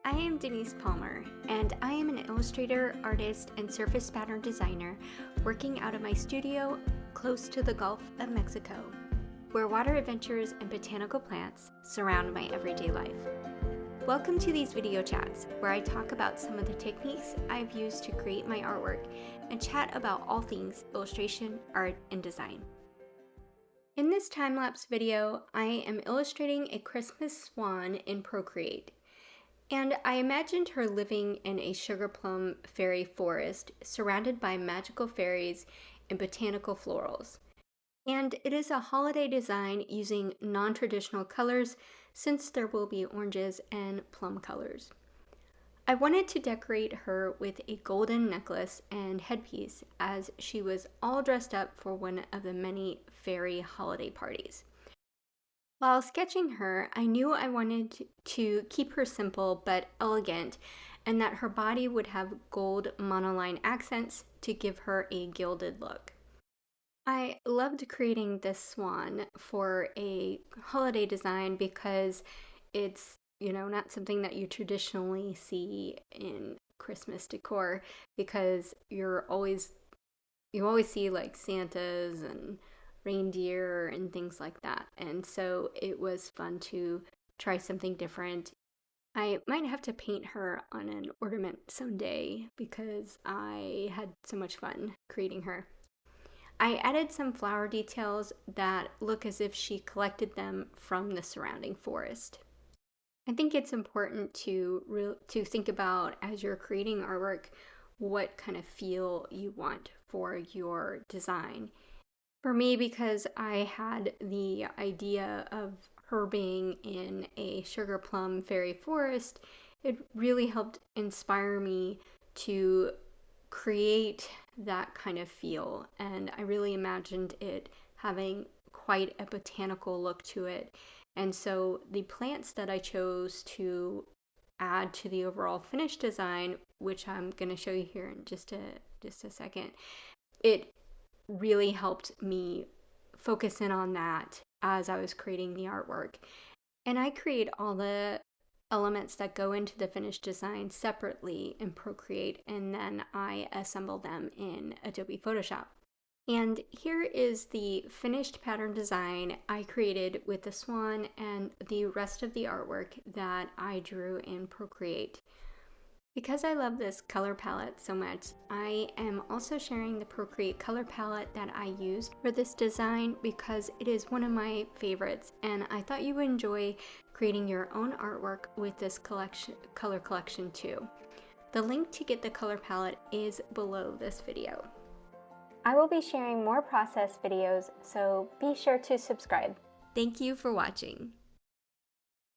I am Denise Palmer, and I am an illustrator, artist, and surface pattern designer working out of my studio close to the Gulf of Mexico, where water adventures and botanical plants surround my everyday life. Welcome to these video chats, where I talk about some of the techniques I've used to create my artwork and chat about all things illustration, art, and design. In this time-lapse video, I am illustrating a Christmas swan in Procreate. And I imagined her living in a sugar plum fairy forest surrounded by magical fairies and botanical florals. And it is a holiday design using non-traditional colors since there will be oranges and plum colors. I wanted to decorate her with a golden necklace and headpiece as she was all dressed up for one of the many fairy holiday parties. While sketching her, I knew I wanted to keep her simple but elegant, and that her body would have gold monoline accents to give her a gilded look. I loved creating this swan for a holiday design because it's, not something that you traditionally see in Christmas decor, because you always see like Santas and reindeer and things like that, and so it was fun to try something different. I might have to paint her on an ornament someday because I had so much fun creating her. I added some flower details that look as if she collected them from the surrounding forest. I think it's important to think about, as you're creating artwork, what kind of feel you want for your design. For me, because I had the idea of her being in a sugar plum fairy forest, it really helped inspire me to create that kind of feel. And I really imagined it having quite a botanical look to it. And so the plants that I chose to add to the overall finished design, which I'm going to show you here in just a second, it really helped me focus in on that as I was creating the artwork. And I create all the elements that go into the finished design separately in Procreate, and then I assemble them in Adobe Photoshop. And here is the finished pattern design I created with the swan and the rest of the artwork that I drew in Procreate. Because I love this color palette so much, I am also sharing the Procreate Color Palette that I used for this design because it is one of my favorites, and I thought you would enjoy creating your own artwork with this color collection too. The link to get the color palette is below this video. I will be sharing more process videos, so be sure to subscribe. Thank you for watching.